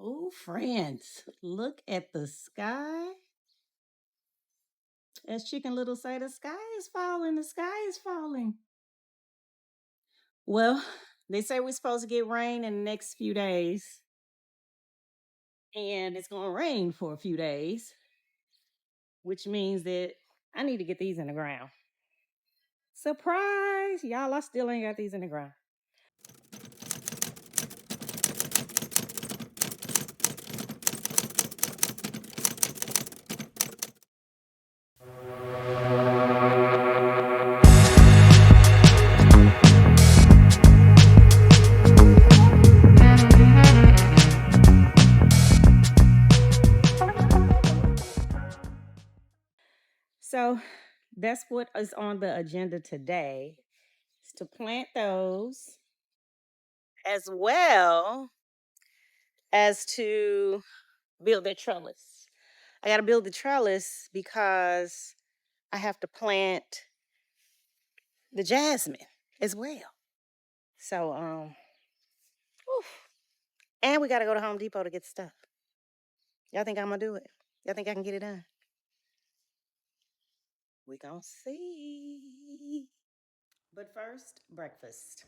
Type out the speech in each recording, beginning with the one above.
Oh, friends, look at the sky. As Chicken Little say, the sky is falling, the sky is falling. Well, they say we're supposed to get rain in the next few days. And it's going to rain for a few days, which means that I need to get these in the ground. Surprise! Y'all, I still ain't got these in the ground. So that's what is on the agenda today, is to plant those as well as to build the trellis. I got to build the trellis because I have to plant the jasmine as well. So, and we got to go to Home Depot to get stuff. Y'all think I'm going to do it? Y'all think I can get it done? We gonna see. But first, breakfast.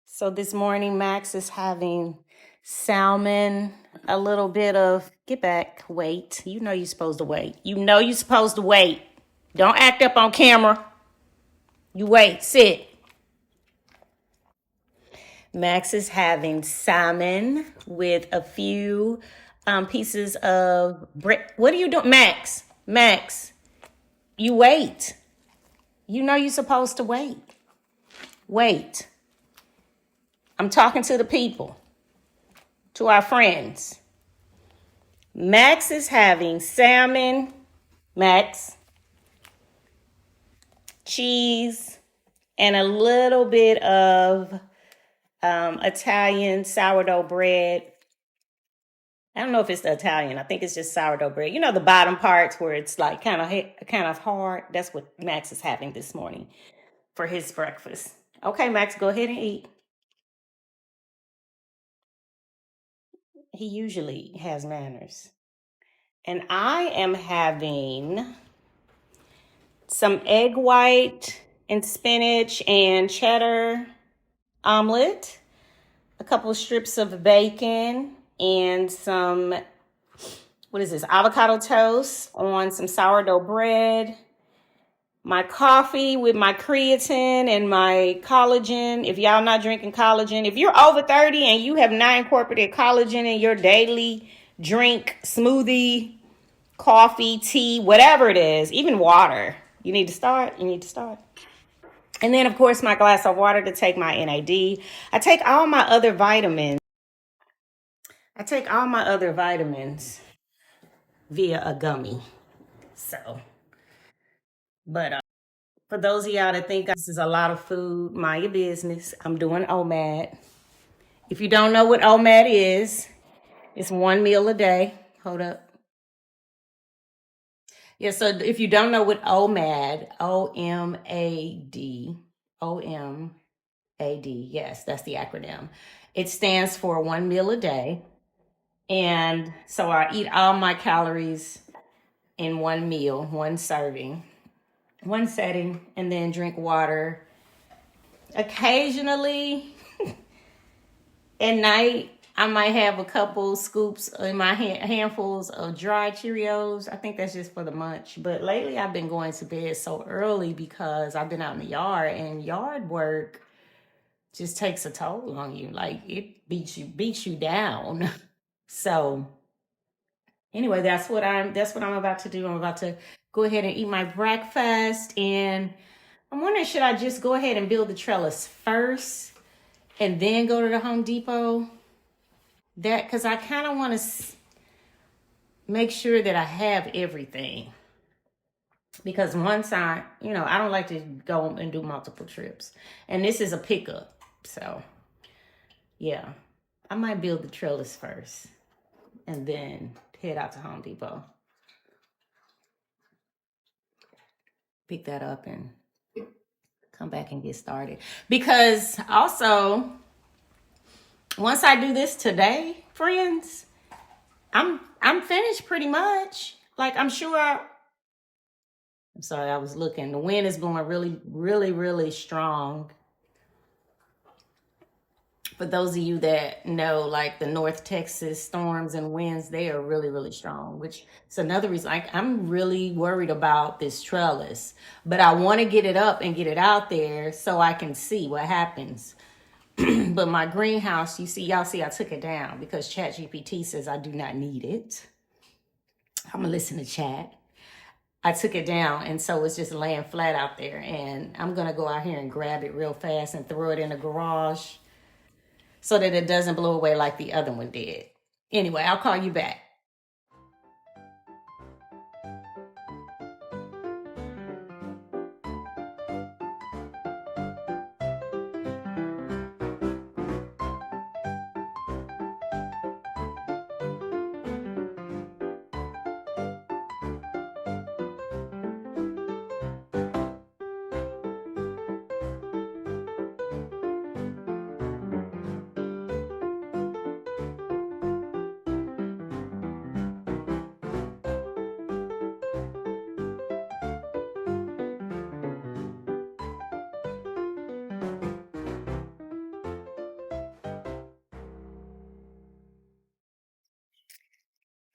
So this morning, Max is having salmon, a little bit of, get back, wait. You know you're supposed to wait. You know you're supposed to wait. Don't act up on camera. You wait, sit. Max is having salmon with a few pieces of bread. What are you doing? Max, you wait. You know you're supposed to wait. Wait. I'm talking to the people, to our friends. Max is having salmon, Max, cheese, and a little bit of Italian sourdough bread. I don't know if it's the Italian. I think it's just sourdough bread. You know the bottom parts where it's like kind of hard. That's what Max is having this morning for his breakfast. Okay, Max, go ahead and eat. He usually has manners. And I am having some egg white and spinach and cheddar omelet, a couple of strips of bacon, and some, what is this, avocado toast on some sourdough bread, my coffee with my creatine and my collagen. If y'all not drinking collagen, if you're over 30 and you have not incorporated collagen in your daily drink, smoothie, coffee, tea, whatever it is, even water, you need to start. And then, of course, my glass of water to take my NAD. I take all my other vitamins via a gummy. So, but for those of y'all that think this is a lot of food, mind your business. I'm doing OMAD. If you don't know what OMAD is, it's one meal a day. Hold up. Yeah, so if you don't know what OMAD, OMAD, yes, that's the acronym. It stands for one meal a day. And so I eat all my calories in one meal, one serving, one setting, and then drink water. Occasionally at night, I might have a couple scoops in my handfuls of dry Cheerios. I think that's just for the munch. But lately I've been going to bed so early because I've been out in the yard, and yard work just takes a toll on you. Like it beats you down. So anyway, that's what I'm about to do. I'm about to go ahead and eat my breakfast, and I'm wondering, should I just go ahead and build the trellis first and then go to the Home Depot? That, because I kind of want to make sure that I have everything. Because once I don't like to go and do multiple trips. And this is a pickup. So, yeah. I might build the trellis first and then head out to Home Depot. Pick that up and come back and get started. Because also, once I do this today, friends, I'm finished pretty much. Like I'm sure. I'm sorry, I was looking. The wind is blowing really, really, really strong. For those of you that know, like the North Texas storms and winds, they are really, really strong, which is another reason. Like, I'm really worried about this trellis, but I want to get it up and get it out there so I can see what happens. But my greenhouse, y'all see, I took it down because ChatGPT says I do not need it. I'm gonna listen to Chat. I took it down, and so it's just laying flat out there. And I'm gonna go out here and grab it real fast and throw it in the garage so that it doesn't blow away like the other one did. Anyway, I'll call you back.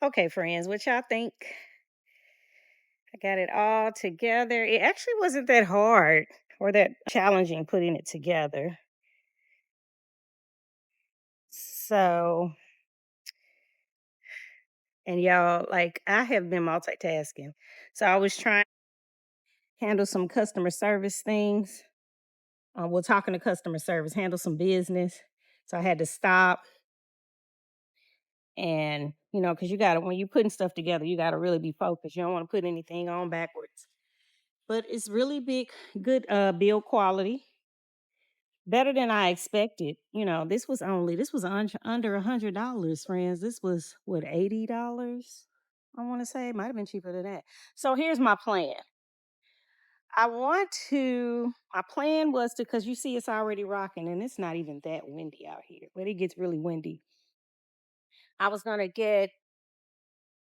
Okay, friends, what y'all think? I got it all together. It actually wasn't that hard or that challenging putting it together. So, and y'all, like, I have been multitasking. So I was trying to handle some customer service things. Well, talking to customer service, handle some business. So I had to stop and, because you got to, when you're putting stuff together, you got to really be focused. You don't want to put anything on backwards. But it's really good build quality. Better than I expected. Under $100, friends. This was what, $80? I want to say it might have been cheaper than that. So here's my plan. My plan was to, because you see it's already rocking and it's not even that windy out here, but it gets really windy. I was going to get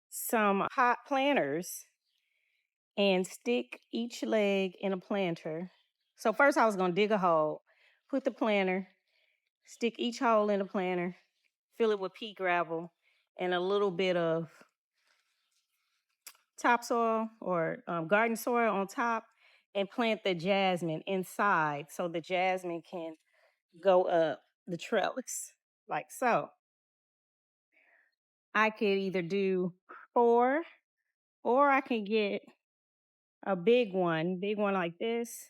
some hot planters and stick each leg in a planter. So first I was going to dig a hole, put the planter, stick each hole in the planter, fill it with pea gravel and a little bit of topsoil or garden soil on top, and plant the jasmine inside so the jasmine can go up the trellis like so. I could either do 4 or I can get a big one like this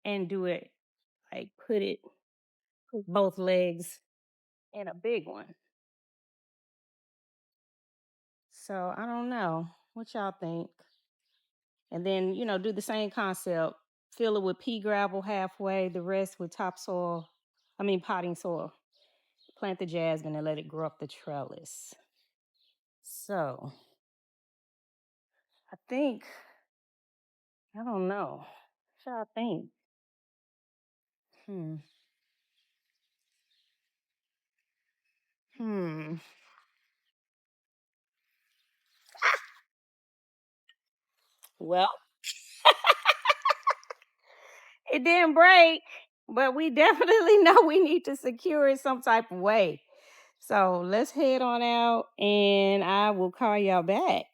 and do it like put both legs in a big one. So I don't know. What y'all think? And then, do the same concept. Fill it with pea gravel halfway, the rest with potting soil. Plant the jasmine and let it grow up the trellis. So I think, I don't know. What y'all think? Hmm. Hmm. Well, it didn't break, but we definitely know we need to secure it some type of way. So let's head on out and I will call y'all back.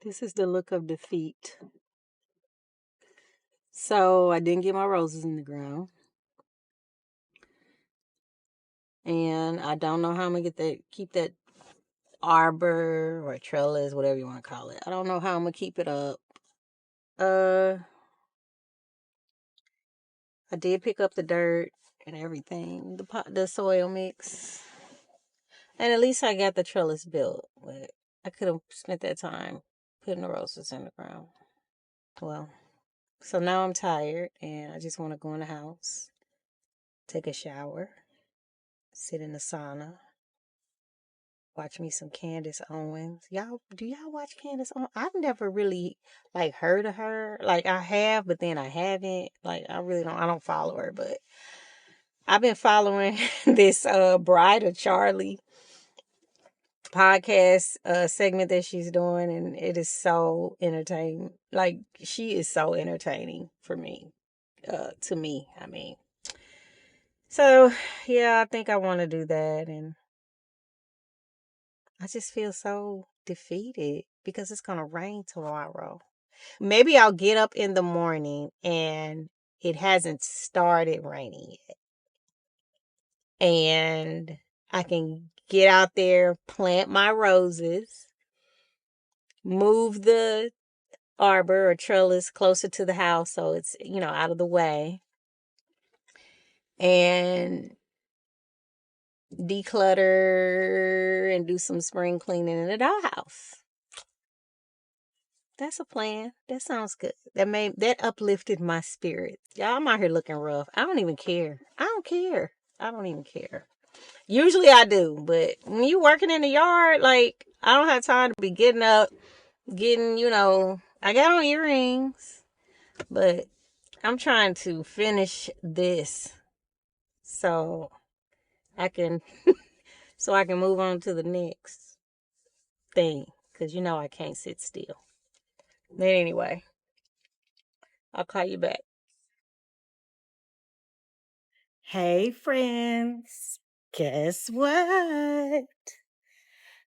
This is the look of defeat. So I didn't get my roses in the ground. And I don't know how I'm gonna keep that arbor or trellis, whatever you want to call it. I don't know how I'm gonna keep it up. Uh I did pick up the dirt and everything, the soil mix. And at least I got the trellis built. But I could have spent that time putting the roses in the ground. Well, so now I'm tired and I just want to go in the house, take a shower, sit in the sauna, Watch me some Candace Owens. Do y'all watch Candace Owens? I've never really like heard of her. Like I have, but then I haven't. Like I don't follow her, but I've been following this Bride of Charlie podcast segment that she's doing, and it is so entertaining. Like she is so entertaining for me. To me, I mean. So yeah, I think I want to do that, and I just feel so defeated because it's gonna rain tomorrow. Maybe I'll get up in the morning and it hasn't started raining yet, and I can get out there, plant my roses, move the arbor or trellis closer to the house so it's, out of the way, and declutter and do some spring cleaning in the dollhouse. That's a plan. That sounds good. That uplifted my spirit. Y'all, I'm out here looking rough. I don't even care. I don't care. I don't even care. Usually I do, but when you working in the yard, like I don't have time to be getting up, I got on earrings, but I'm trying to finish this so I can move on to the next thing, cuz I can't sit still. But anyway, I'll call you back. Hey friends, guess what?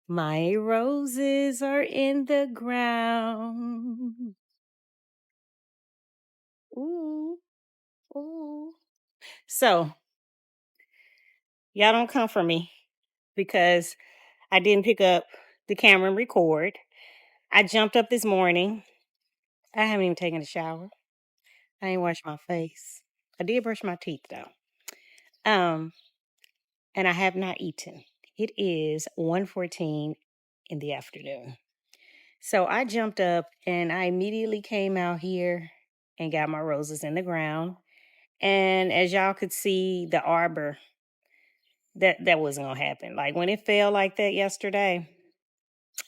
My roses are in the ground. Ooh, ooh. So, y'all don't come for me because I didn't pick up the camera and record. I jumped up this morning. I haven't even taken a shower. I ain't washed my face. I did brush my teeth though. Um, and I have not eaten. It is 1:14 in the afternoon. So I jumped up and I immediately came out here and got my roses in the ground. And as y'all could see, the arbor, that wasn't gonna happen. Like when it fell like that yesterday,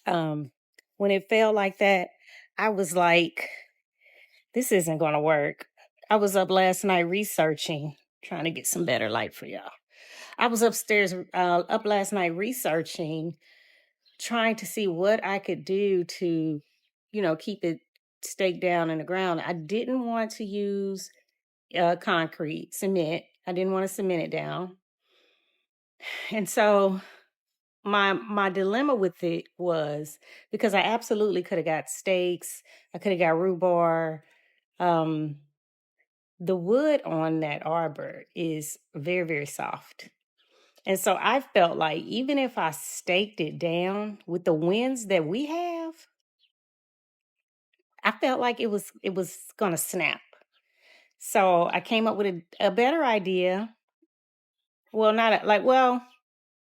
um, when it fell like that, I was like, this isn't gonna work. I was up last night researching, trying to get some better light for y'all. I was up last night researching, trying to see what I could do to, keep it staked down in the ground. I didn't want to use concrete, cement. I didn't want to cement it down. And so my dilemma with it was because I absolutely could have got stakes, I could have got rhubarb. Um, the wood on that arbor is very, very soft. And so I felt like even if I staked it down with the winds that we have, I felt like it was gonna snap. So I came up with a better idea. Well, not a, like well,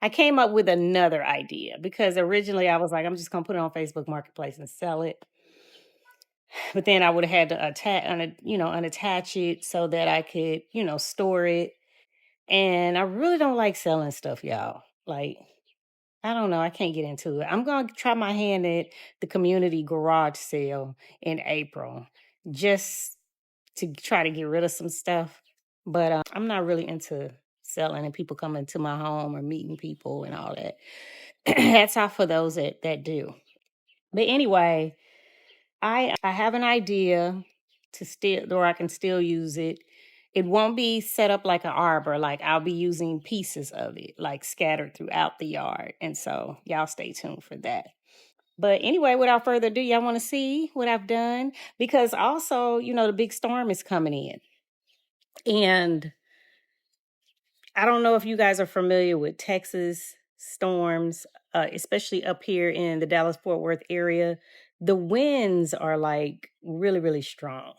I came up with another idea because originally I was like, I'm just gonna put it on Facebook Marketplace and sell it. But then I would have had to unattach it so that I could, store it. And I really don't like selling stuff, y'all. Like, I don't know. I can't get into it. I'm going to try my hand at the community garage sale in April just to try to get rid of some stuff. But I'm not really into selling and people coming to my home or meeting people and all that. That's all for those that do. But anyway, I have an idea to still, or I can still use it. It won't be set up like an arbor. Like I'll be using pieces of it, like scattered throughout the yard. And so y'all stay tuned for that. But anyway, without further ado, y'all want to see what I've done? Because also, the big storm is coming in. And I don't know if you guys are familiar with Texas storms, especially up here in the Dallas Fort Worth area. The winds are like really, really strong.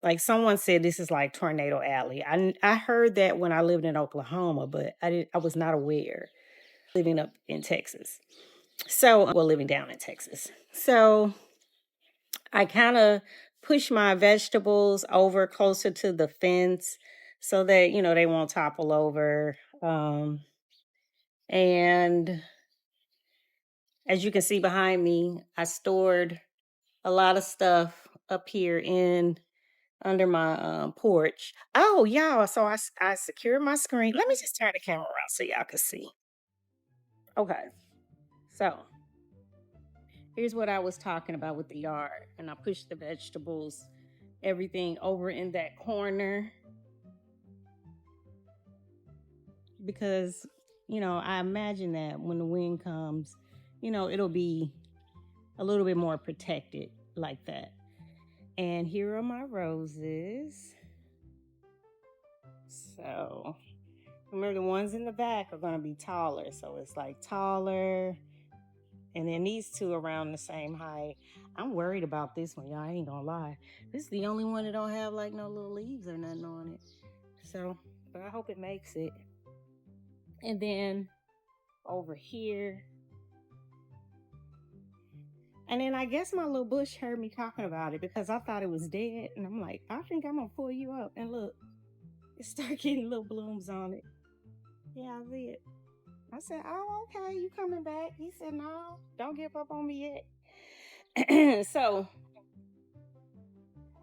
Like someone said, this is like Tornado Alley. I heard that when I lived in Oklahoma, but I was not aware living up in Texas. So, well, living down in Texas. So I kind of push my vegetables over closer to the fence so that, they won't topple over. And As you can see behind me, I stored a lot of stuff up here in under my porch. Oh, y'all, so I secured my screen. Let me just turn the camera around so y'all can see. Okay, so here's what I was talking about with the yard. And I pushed the vegetables, everything over in that corner because, I imagine that when the wind comes, it'll be a little bit more protected like that. And here are my roses. So remember, the ones in the back are going to be taller. So it's like taller. And then these two around the same height. I'm worried about this one, y'all. I ain't gonna lie. This is the only one that don't have like no little leaves or nothing on it. So, but I hope it makes it. And then over here. And then I guess my little bush heard me talking about it because I thought it was dead. And I'm like, I think I'm gonna pull you up. And look, it started getting little blooms on it. Yeah, I see it. I said, oh, okay, you coming back? He said, no, don't give up on me yet. So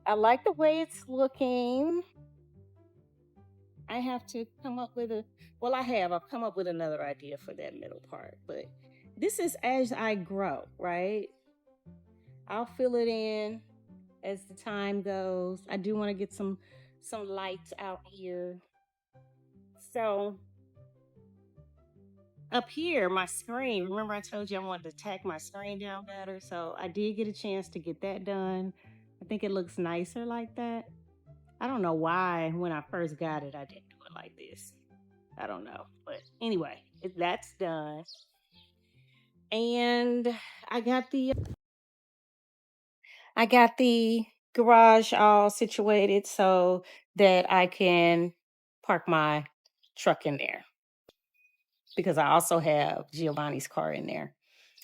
I like the way it's looking. I have to come up with I've come up with another idea for that middle part, but this is as I grow, right? I'll fill it in as the time goes. I do want to get some lights out here. So up here, my screen, remember I told you I wanted to tack my screen down better? So I did get a chance to get that done. I think it looks nicer like that. I don't know why when I first got it, I didn't do it like this. I don't know. But anyway, that's done. And I got the garage all situated so that I can park my truck in there. Because I also have Giovanni's car in there.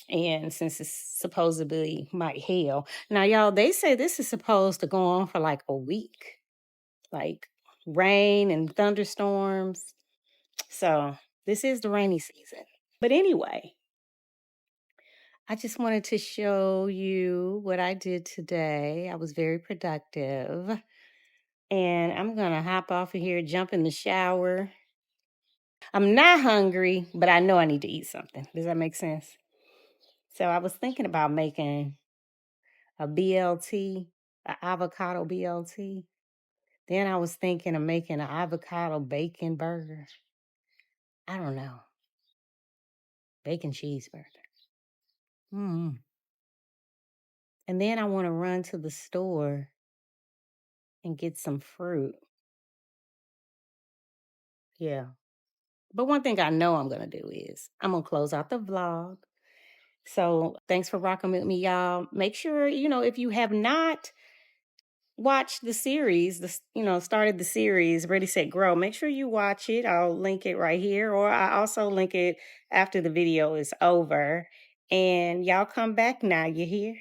And since it's supposedly might hail. Now, y'all, they say this is supposed to go on for like a week. Like rain and thunderstorms. So this is the rainy season. But anyway, I just wanted to show you what I did today. I was very productive. And I'm going to hop off of here, jump in the shower. I'm not hungry, but I know I need to eat something. Does that make sense? So I was thinking about making a BLT, an avocado BLT. Then I was thinking of making an avocado bacon burger. I don't know. Bacon cheeseburger. Mm. And then I want to run to the store and get some fruit. Yeah. But one thing I know I'm going to do is I'm going to close out the vlog. So thanks for rocking with me, y'all. Make sure, if you have not watched the series, started the series, Ready, Set, Grow, make sure you watch it. I'll link it right here, or I also link it after the video is over. And y'all come back now, you hear?